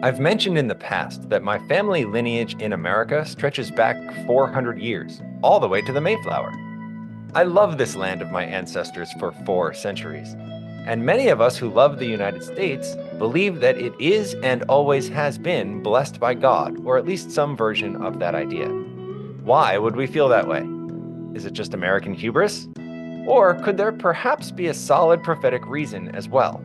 I've mentioned in the past that my family lineage in America stretches back 400 years, all the way to the Mayflower. I love this land of my ancestors for 4 centuries. And many of us who love the United States believe that it is and always has been blessed by God, or at least some version of that idea. Why would we feel that way? Is it just American hubris? Or could there perhaps be a solid prophetic reason as well?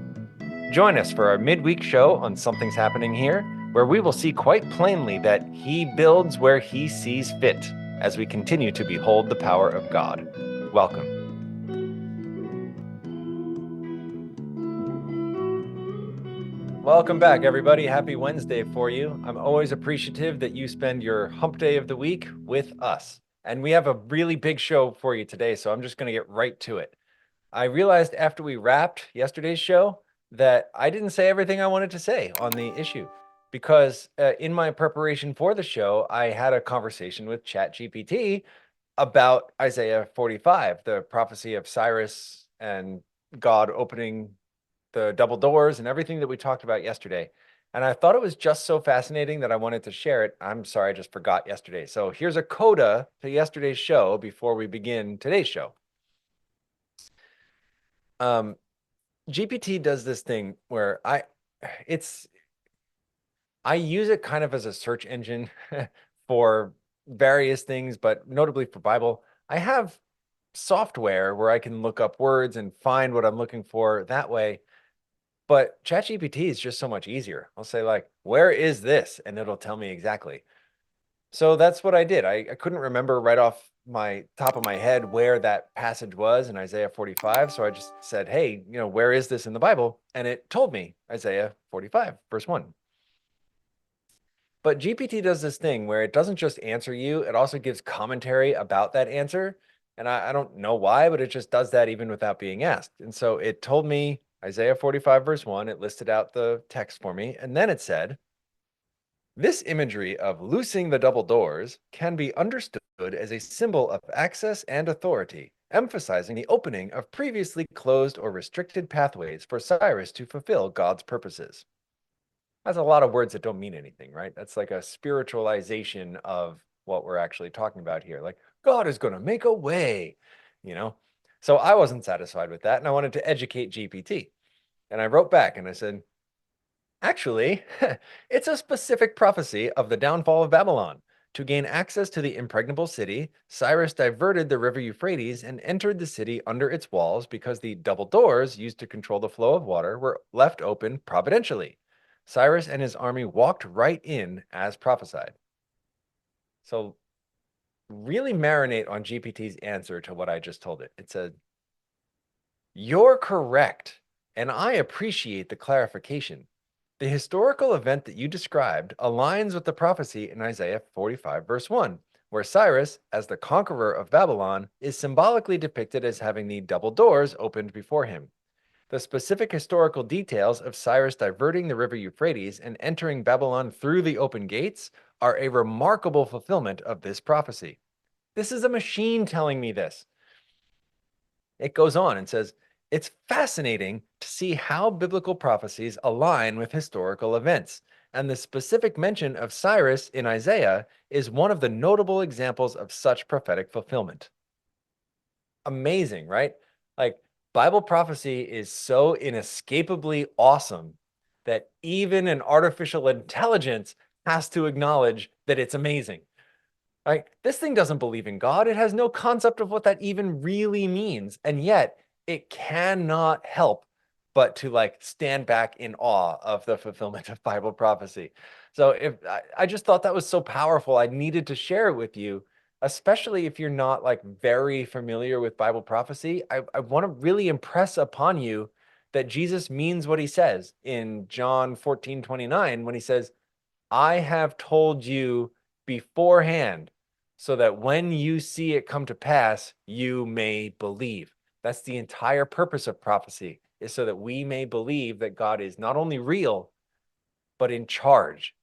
Join us for our midweek show on Something's Happening Here, where we will see quite plainly that He builds where He sees fit as we continue to behold the power of God. Welcome. Welcome back, everybody. Happy Wednesday for you. I'm always appreciative that you spend your hump day of the week with us. And we have a really big show for you today, so I'm just going to get right to it. I realized after we wrapped yesterday's show that I didn't say everything I wanted to say on the issue because in my preparation for the show, I had a conversation with ChatGPT about Isaiah 45, the prophecy of Cyrus and God opening the double doors and everything that we talked about yesterday. And I thought it was just so fascinating that I wanted to share it. I'm sorry, I just forgot yesterday. So here's a coda to yesterday's show before we begin today's show. GPT does this thing where I use it kind of as a search engine for various things, but notably for Bible. I have software where I can look up words and find what I'm looking for that way. But ChatGPT is just so much easier. I'll say like, where is this? And it'll tell me exactly. So that's what I did. I couldn't remember right off my top of my head where that passage was in Isaiah 45. So I just said, hey, where is this in the Bible? And it told me Isaiah 45, verse 1. But GPT does this thing where it doesn't just answer you, it also gives commentary about that answer. And I don't know why, but it just does that even without being asked. And so it told me Isaiah 45, verse 1. It listed out the text for me. And then it said, this imagery of loosing the double doors can be understood as a symbol of access and authority, emphasizing the opening of previously closed or restricted pathways for Cyrus to fulfill God's purposes. That's a lot of words that don't mean anything, right? That's like a spiritualization of what we're actually talking about here. Like, God is going to make a way, you know? So I wasn't satisfied with that, and I wanted to educate GPT. And I wrote back and I said, actually, it's a specific prophecy of the downfall of Babylon. To gain access to the impregnable city, Cyrus diverted the river Euphrates and entered the city under its walls because the double doors used to control the flow of water were left open providentially. Cyrus and his army walked right in as prophesied. So really marinate on GPT's answer to what I just told it. It said, you're correct, and I appreciate the clarification. The historical event that you described aligns with the prophecy in Isaiah 45, verse 1, where Cyrus, as the conqueror of Babylon, is symbolically depicted as having the double doors opened before him. The specific historical details of Cyrus diverting the river Euphrates and entering Babylon through the open gates are a remarkable fulfillment of this prophecy. This is a machine telling me this. It goes on and says, it's fascinating to see how biblical prophecies align with historical events, and the specific mention of Cyrus in Isaiah is one of the notable examples of such prophetic fulfillment. Amazing, right? Like, Bible prophecy is so inescapably awesome that even an artificial intelligence has to acknowledge that it's amazing. Like, this thing doesn't believe in God. It has no concept of what that even really means. And yet it cannot help but to like stand back in awe of the fulfillment of Bible prophecy. So I just thought that was so powerful, I needed to share it with you, especially if you're not like very familiar with Bible prophecy. I want to really impress upon you that Jesus means what he says in John 14:29 when he says, I have told you beforehand so that when you see it come to pass, you may believe. That's the entire purpose of prophecy, is so that we may believe that God is not only real, but in charge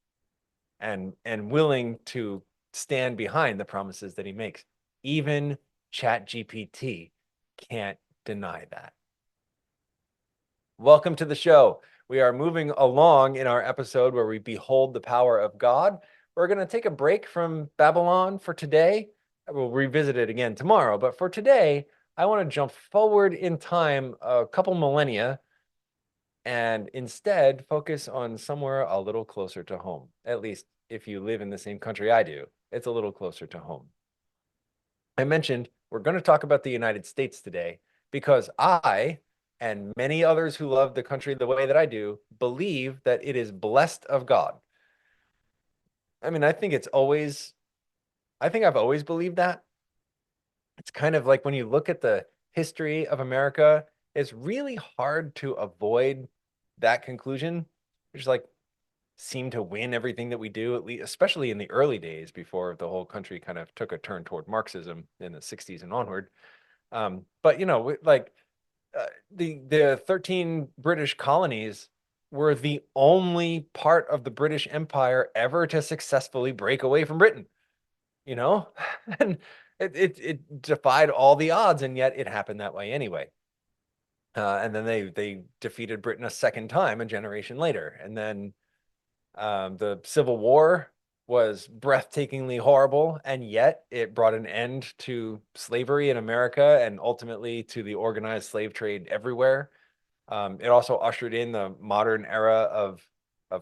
and willing to stand behind the promises that he makes. Even ChatGPT can't deny that. Welcome to the show. We are moving along in our episode where we behold the power of God. We're going to take a break from Babylon for today. We'll revisit it again tomorrow, but for today, I want to jump forward in time a couple millennia and instead focus on somewhere a little closer to home. At least if you live in the same country I do, it's a little closer to home. I mentioned we're going to talk about the United States today because I and many others who love the country the way that I do believe that it is blessed of God. I mean, I think I've always believed that. It's kind of like when you look at the history of America, it's really hard to avoid that conclusion. Which like seem to win everything that we do, at least, especially in the early days before the whole country kind of took a turn toward Marxism in the 60s and onward. But like the 13 British colonies were the only part of the British Empire ever to successfully break away from Britain, and it defied all the odds, and yet it happened that way anyway. And then they defeated Britain a second time a generation later, and then the Civil War was breathtakingly horrible, and yet it brought an end to slavery in America and ultimately to the organized slave trade everywhere. It also ushered in the modern era of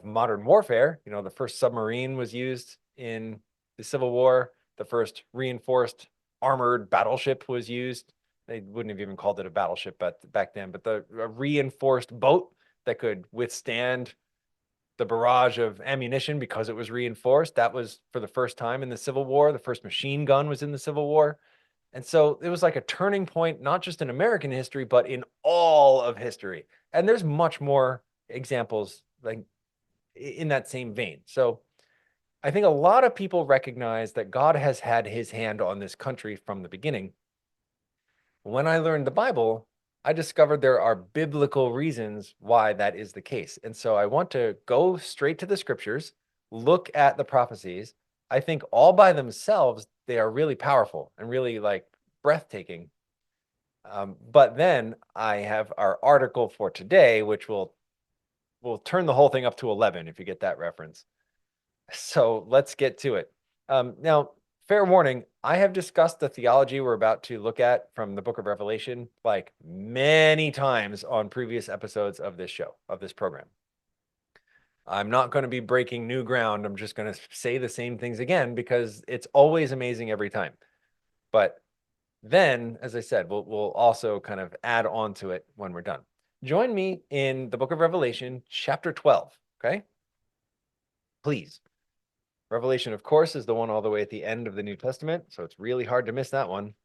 modern warfare. The first submarine was used in the Civil War. The first reinforced armored battleship was used. They wouldn't have even called it a battleship back then, but a reinforced boat that could withstand the barrage of ammunition because it was reinforced. That was for the first time in the Civil War. The first machine gun was in the Civil War. And so it was like a turning point, not just in American history, but in all of history. And there's much more examples like in that same vein. So I think a lot of people recognize that God has had his hand on this country from the beginning. When I learned the Bible, I discovered there are biblical reasons why that is the case. And so I want to go straight to the scriptures, look at the prophecies. I think all by themselves, they are really powerful and really like breathtaking. But then I have our article for today, which will turn the whole thing up to 11 if you get that reference. So let's get to it. Now, fair warning, I have discussed the theology we're about to look at from the book of Revelation like many times on previous episodes of this show, of this program. I'm not going to be breaking new ground. I'm just going to say the same things again because it's always amazing every time. But then, as I said, we'll also kind of add on to it when we're done. Join me in the book of Revelation, chapter 12, okay? Please. Revelation, of course, is the one all the way at the end of the New Testament, so it's really hard to miss that one.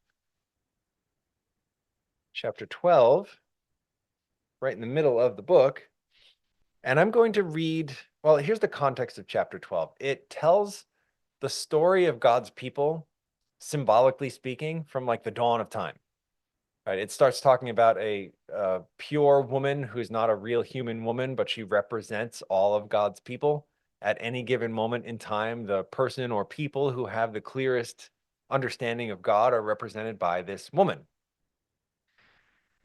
Chapter 12, right in the middle of the book. And I'm going to read, well, here's the context of chapter 12. It tells the story of God's people, symbolically speaking, from like the dawn of time. Right? It starts talking about a pure woman who's not a real human woman, but she represents all of God's people. At any given moment in time, the person or people who have the clearest understanding of God are represented by this woman.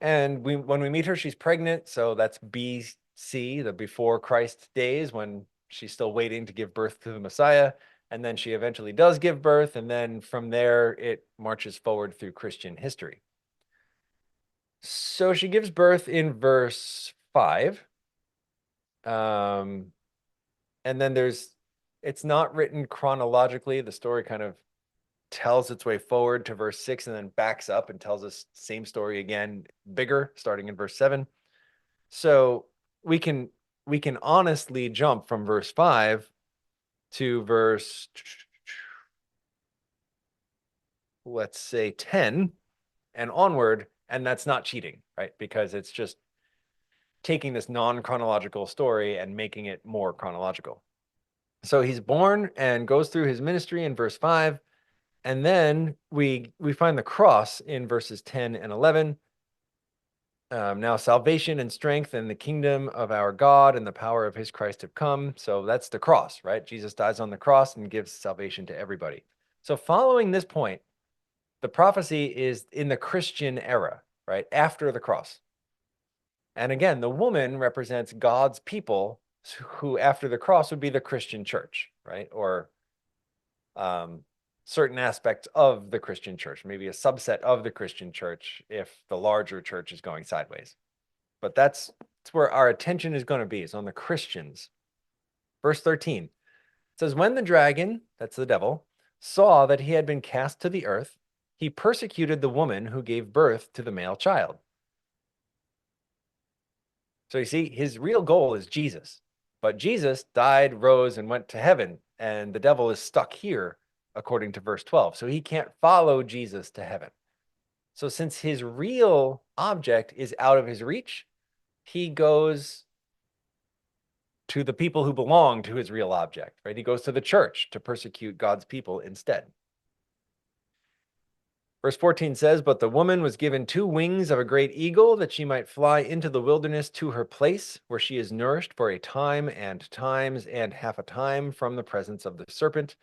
And when we meet her, she's pregnant. So that's BC, the before Christ days, when she's still waiting to give birth to the Messiah. And then she eventually does give birth. And then from there, it marches forward through Christian history. So she gives birth in verse 5. And then it's not written chronologically. The story kind of tells its way forward to verse 6 and then backs up and tells us same story again, bigger, starting in verse 7. So we can honestly jump from verse 5 to verse, let's say 10 and onward, and that's not cheating, right? Because it's just taking this non-chronological story and making it more chronological. So he's born and goes through his ministry in verse 5. And then we find the cross in verses 10 and 11. Now salvation and strength and the kingdom of our God and the power of his Christ have come. So that's the cross, right? Jesus dies on the cross and gives salvation to everybody. So following this point, the prophecy is in the Christian era, right? After the cross. And again, the woman represents God's people who after the cross would be the Christian church, right? Or certain aspects of the Christian church, maybe a subset of the Christian church if the larger church is going sideways. But that's where our attention is going to be, is on the Christians. Verse 13 says, when the dragon, that's the devil, saw that he had been cast to the earth, he persecuted the woman who gave birth to the male child. So you see, his real goal is Jesus. But Jesus died, rose, and went to heaven. And the devil is stuck here, according to verse 12. So he can't follow Jesus to heaven. So since his real object is out of his reach, he goes to the people who belong to his real object, right? He goes to the church to persecute God's people instead. Verse 14 says, but the woman was given 2 wings of a great eagle that she might fly into the wilderness to her place where she is nourished for a time and times and half a time from the presence of the serpent.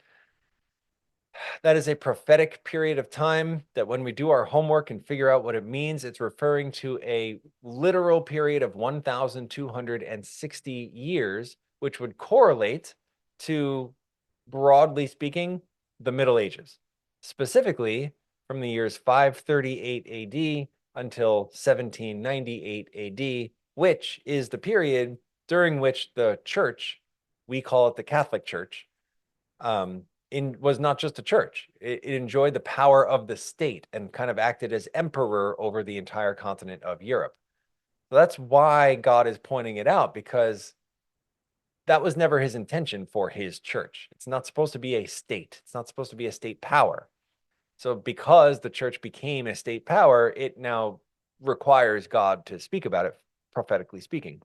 That is a prophetic period of time that when we do our homework and figure out what it means, it's referring to a literal period of 1,260 years, which would correlate to, broadly speaking, the Middle Ages, specifically from the years 538 AD until 1798 AD, which is the period during which the church, we call it the Catholic Church, was not just a church. It enjoyed the power of the state and kind of acted as emperor over the entire continent of Europe. So that's why God is pointing it out, because that was never his intention for his church. It's not supposed to be a state. It's not supposed to be a state power. So because the church became a state power, it now requires God to speak about it, prophetically speaking.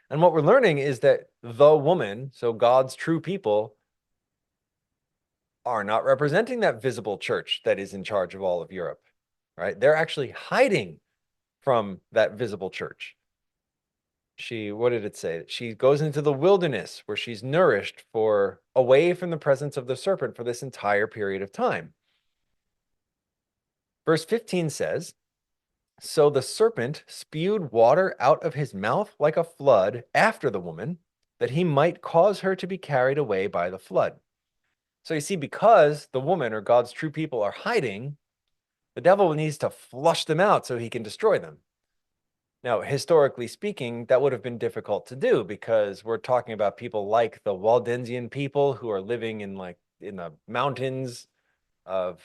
And what we're learning is that the woman, so God's true people, are not representing that visible church that is in charge of all of Europe, right? They're actually hiding from that visible church. What did it say? She goes into the wilderness where she's nourished away from the presence of the serpent for this entire period of time. Verse 15 says, so the serpent spewed water out of his mouth like a flood after the woman, that he might cause her to be carried away by the flood. So you see, because the woman or God's true people are hiding, the devil needs to flush them out so he can destroy them. Now, historically speaking, that would have been difficult to do because we're talking about people like the Waldensian people who are living in the mountains of,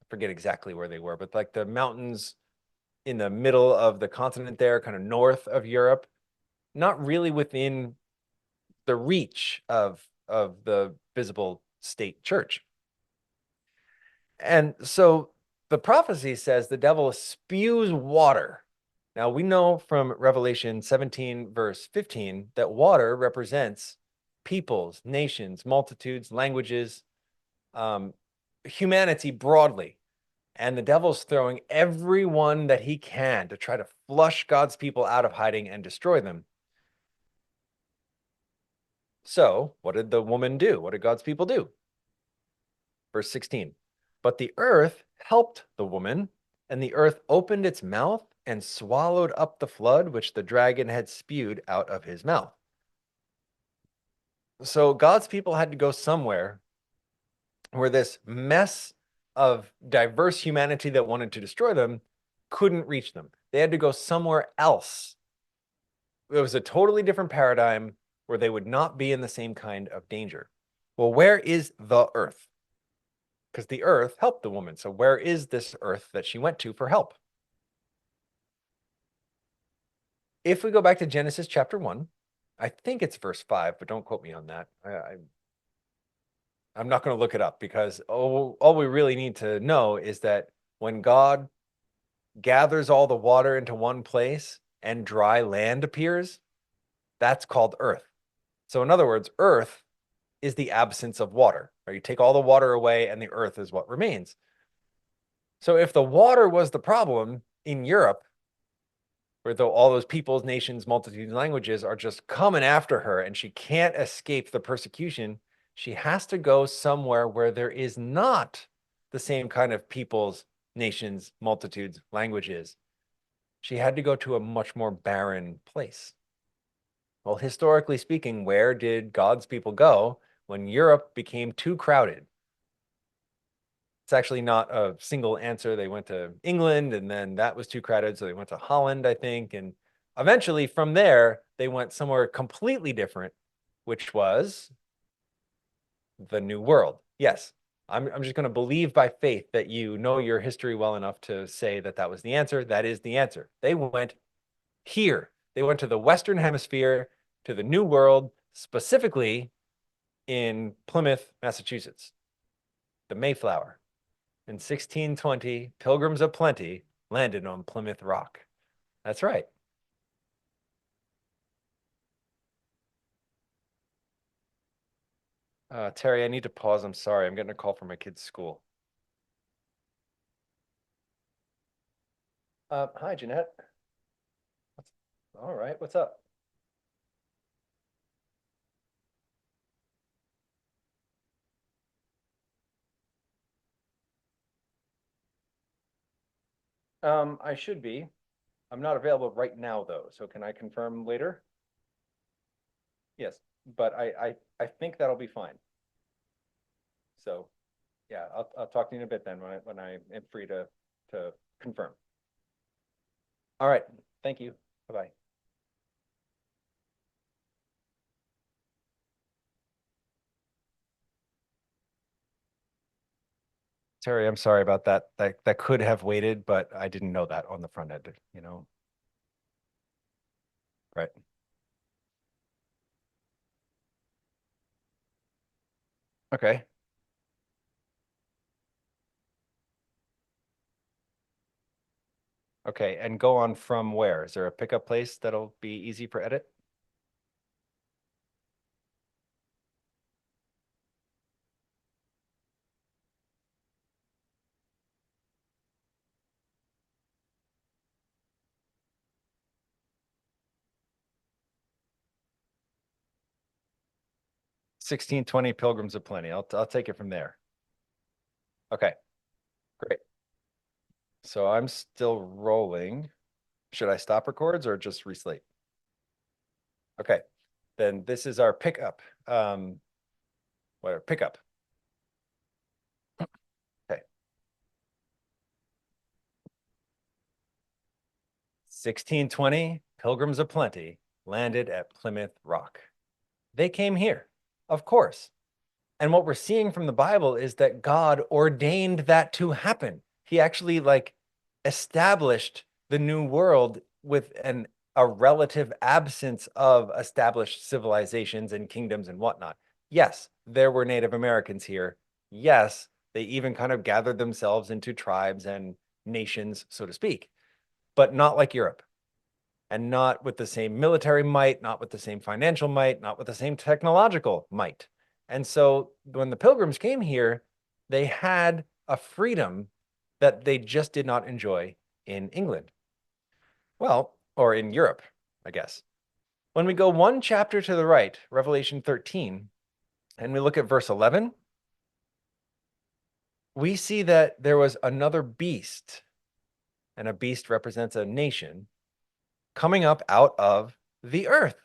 I forget exactly where they were, but like the mountains in the middle of the continent there, kind of north of Europe, not really within the reach of the visible state church. And so the prophecy says the devil spews water. Now we know from Revelation 17, verse 15, that water represents peoples, nations, multitudes, languages, humanity broadly. And the devil's throwing everyone that he can to try to flush God's people out of hiding and destroy them. So what did the woman do? What did God's people do? Verse 16, but the earth helped the woman, and the earth opened its mouth and swallowed up the flood which the dragon had spewed out of his mouth. So God's people had to go somewhere where this mess of diverse humanity that wanted to destroy them couldn't reach them. They had to go somewhere else. It was a totally different paradigm where they would not be in the same kind of danger. Well, where is the earth? Because the earth helped the woman. So where is this earth that she went to for help? If we go back to Genesis chapter 1, I think it's verse 5, but don't quote me on that. I'm not going to look it up because all we really need to know is that when God gathers all the water into one place and dry land appears, that's called earth. So in other words, earth is the absence of water. Right? You take all the water away and the earth is what remains. So if the water was the problem in Europe, where though all those peoples, nations, multitudes, languages are just coming after her and she can't escape the persecution, she has to go somewhere where there is not the same kind of peoples, nations, multitudes, languages. She had to go to a much more barren place. Well, historically speaking, where did God's people go when Europe became too crowded? It's actually not a single answer. They went to England, and then that was too crowded, so they went to Holland, I think. And eventually from there, they went somewhere completely different, which was the New World. Yes, I'm just going to believe by faith that you know your history well enough to say that that was the answer. That is the answer. They went here. They went to the Western Hemisphere, to the New World, specifically in Plymouth, Massachusetts, the Mayflower. In 1620, Pilgrims of Plenty landed on Plymouth Rock. That's right. Terry, I need to pause. I'm sorry. I'm getting a call from my kid's school. Hi, Jeanette. All right. What's up? I should be. I'm not available right now, though. So can I confirm later? Yes, but I think that'll be fine. So yeah, I'll talk to you in a bit then when I am free to confirm. All right. Thank you. Bye-bye. Terry, I'm sorry about that. That could have waited, but I didn't know that on the front end, you know. Right. Okay. Okay. And go on from where? Is there a pickup place that'll be easy for edit? 1620 Pilgrims of Plenty. I'll take it from there. Okay. Great. So I'm still rolling. Should I stop records or just reslate? Okay. Then this is our pickup. Whatever, pickup. Okay. 1620 Pilgrims of Plenty landed at Plymouth Rock. They came here, of course. And what we're seeing from the Bible is that God ordained that to happen. He actually like established the new world with a relative absence of established civilizations and kingdoms and whatnot. Yes, there were Native Americans here. Yes, they even kind of gathered themselves into tribes and nations, so to speak, but not like Europe, and not with the same military might, not with the same financial might, not with the same technological might. And so when the Pilgrims came here, they had a freedom that they just did not enjoy in England. Well, or in Europe, I guess. When we go one chapter to the right, Revelation 13, and we look at verse 11, we see that there was another beast, and a beast represents a nation, coming up out of the earth.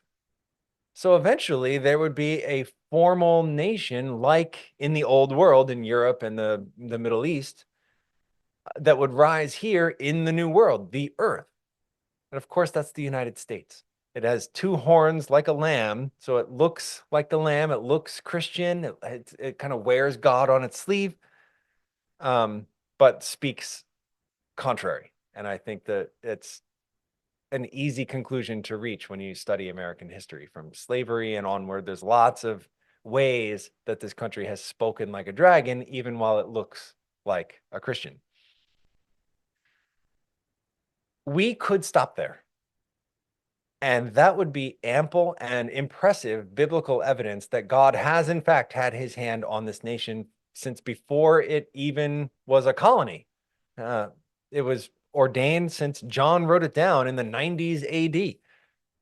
So eventually there would be a formal nation like in the old world in Europe and the Middle East that would rise here in the new world, the earth. And of course, that's the United States. It has two horns like a lamb. So it looks like the lamb. It looks Christian. It kind of wears God on its sleeve, but speaks contrary. And I think that it's an easy conclusion to reach when you study American history from slavery and onward. There's lots of ways that this country has spoken like a dragon, even while it looks like a Christian. We could stop there. And that would be ample and impressive biblical evidence that God has, in fact, had his hand on this nation since before it even was a colony. It was ordained since John wrote it down in the 90s AD.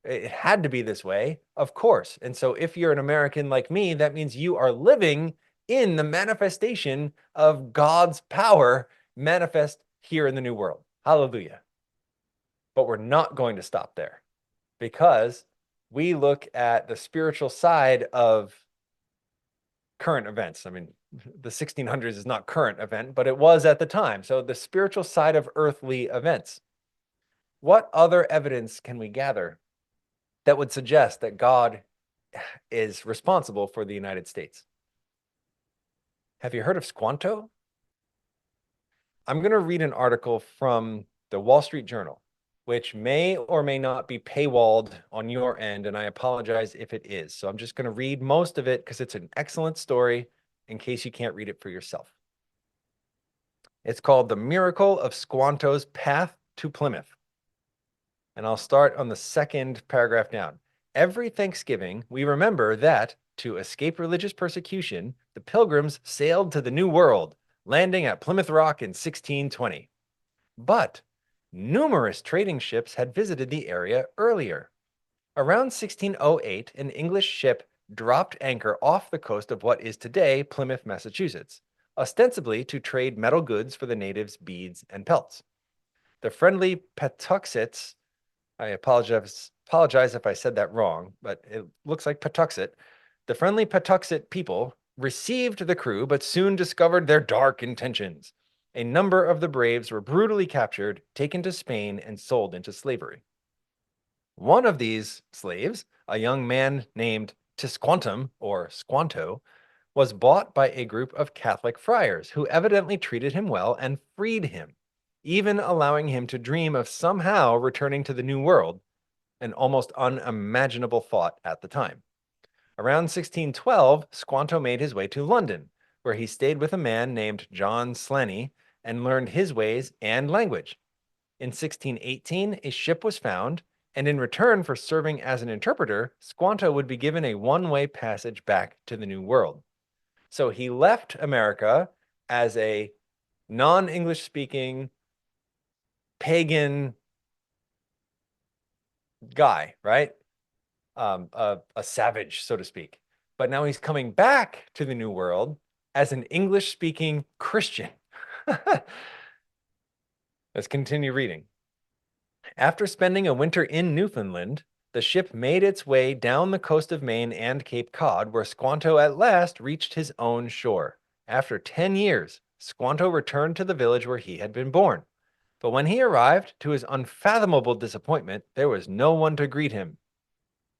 It had to be this way, of course. And so if you're an American like me, that means you are living in the manifestation of God's power manifest here in the new world. Hallelujah. But we're not going to stop there, because we look at the spiritual side of current events. I mean, the 1600s is not current event, but it was at the time. So the spiritual side of earthly events. What other evidence can we gather that would suggest that God is responsible for the United States? Have you heard of Squanto? I'm going to read an article from the Wall Street Journal, which may or may not be paywalled on your end, and I apologize if it is. So I'm just going to read most of it because it's an excellent story in case you can't read it for yourself. It's called The Miracle of Squanto's Path to Plymouth. And I'll start on the second paragraph down. Every Thanksgiving, we remember that, to escape religious persecution, the Pilgrims sailed to the New World, landing at Plymouth Rock in 1620. But numerous trading ships had visited the area earlier. Around 1608, an English ship dropped anchor off the coast of what is today Plymouth, Massachusetts, ostensibly to trade metal goods for the natives' beads and pelts. The friendly Patuxets, I apologize if I said that wrong, but it looks like Patuxet. The friendly Patuxet people received the crew, but soon discovered their dark intentions. A number of the braves were brutally captured, taken to Spain, and sold into slavery. One of these slaves, a young man named Tisquantum, or Squanto, was bought by a group of Catholic friars who evidently treated him well and freed him, even allowing him to dream of somehow returning to the New World, an almost unimaginable thought at the time. Around 1612, Squanto made his way to London, where he stayed with a man named John Slaney and learned his ways and language. In 1618, a ship was found, and in return for serving as an interpreter, Squanto would be given a one-way passage back to the New World. So he left America as a non-English speaking pagan guy, right? A savage, so to speak. But now he's coming back to the New World as an English-speaking Christian. Let's continue reading. After spending a winter in Newfoundland, the ship made its way down the coast of Maine and Cape Cod, where Squanto at last reached his own shore. After 10 years, Squanto returned to the village where he had been born. But when he arrived, to his unfathomable disappointment, there was no one to greet him.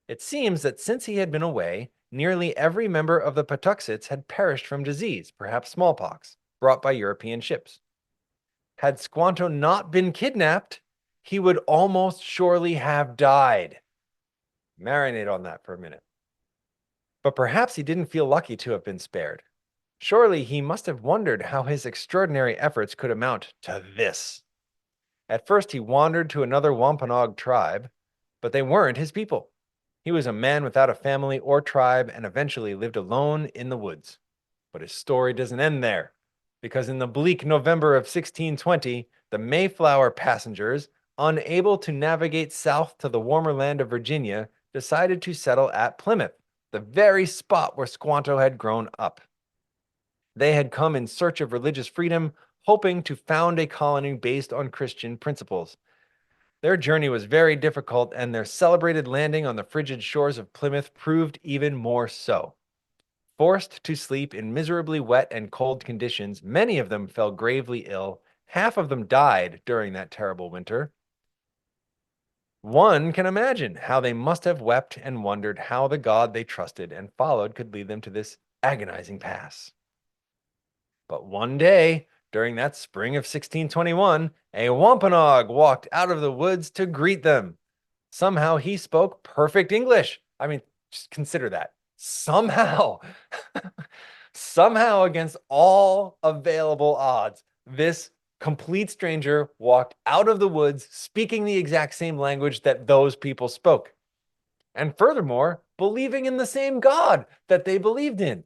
It seems that since he had been away, nearly every member of the Patuxets had perished from disease, perhaps smallpox, brought by European ships. Had Squanto not been kidnapped, he would almost surely have died. Marinate on that for a minute. But perhaps he didn't feel lucky to have been spared. Surely he must have wondered how his extraordinary efforts could amount to this. At first he wandered to another Wampanoag tribe, but they weren't his people. He was a man without a family or tribe and eventually lived alone in the woods. But his story doesn't end there, because in the bleak November of 1620, the Mayflower passengers, unable to navigate south to the warmer land of Virginia, decided to settle at Plymouth, the very spot where Squanto had grown up. They had come in search of religious freedom, hoping to found a colony based on Christian principles. Their journey was very difficult, and their celebrated landing on the frigid shores of Plymouth proved even more so. Forced to sleep in miserably wet and cold conditions, many of them fell gravely ill. Half of them died during that terrible winter. One can imagine how they must have wept and wondered how the God they trusted and followed could lead them to this agonizing pass. But one day, during that spring of 1621, a Wampanoag walked out of the woods to greet them. Somehow he spoke perfect English. I mean, just consider that. Somehow, somehow against all available odds, this complete stranger walked out of the woods speaking the exact same language that those people spoke. And furthermore, believing in the same God that they believed in.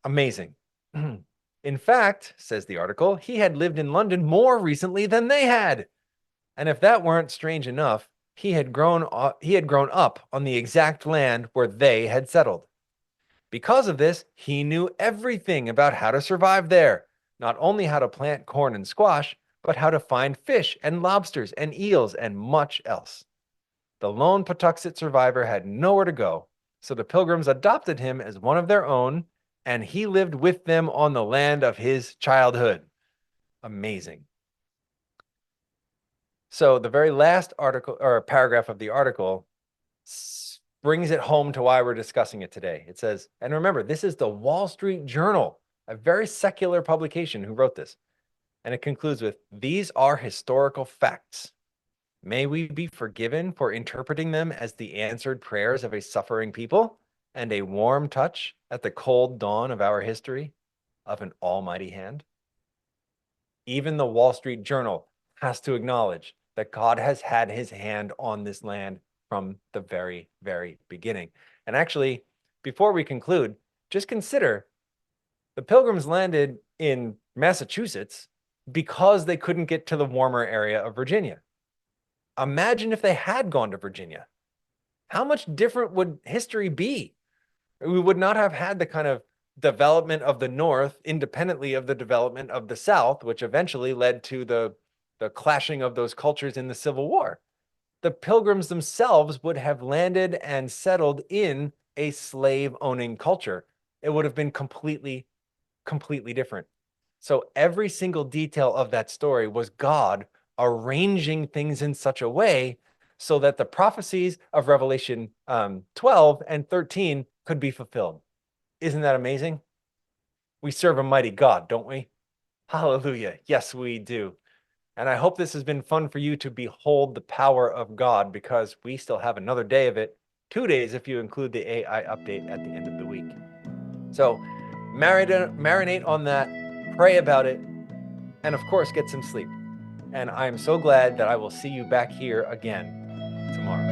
Amazing. In fact, says the article, he had lived in London more recently than they had. And if that weren't strange enough, he had grown up on the exact land where they had settled. Because of this, he knew everything about how to survive there, not only how to plant corn and squash, but how to find fish and lobsters and eels and much else. The lone Patuxet survivor had nowhere to go, so the Pilgrims adopted him as one of their own, and he lived with them on the land of his childhood. Amazing. So the very last article or paragraph of the article brings it home to why we're discussing it today. It says, and remember, this is the Wall Street Journal, a very secular publication who wrote this. And it concludes with, these are historical facts. May we be forgiven for interpreting them as the answered prayers of a suffering people and a warm touch at the cold dawn of our history of an almighty hand. Even the Wall Street Journal has to acknowledge that God has had his hand on this land from the very, very beginning. And actually, before we conclude, just consider the Pilgrims landed in Massachusetts because they couldn't get to the warmer area of Virginia. Imagine if they had gone to Virginia. How much different would history be? We would not have had the kind of development of the North independently of the development of the South, which eventually led to the clashing of those cultures in the Civil War. The Pilgrims themselves would have landed and settled in a slave-owning culture. It would have been completely different. So every single detail of that story was God arranging things in such a way so that the prophecies of Revelation 12 and 13 could be fulfilled. Isn't that amazing? We serve a mighty God, don't we? Hallelujah. Yes, we do. And I hope this has been fun for you to behold the power of God, because we still have another day of it, 2 days if you include the AI update at the end of the week. So marinate on that, pray about it, and of course, get some sleep. And I'm so glad that I will see you back here again tomorrow.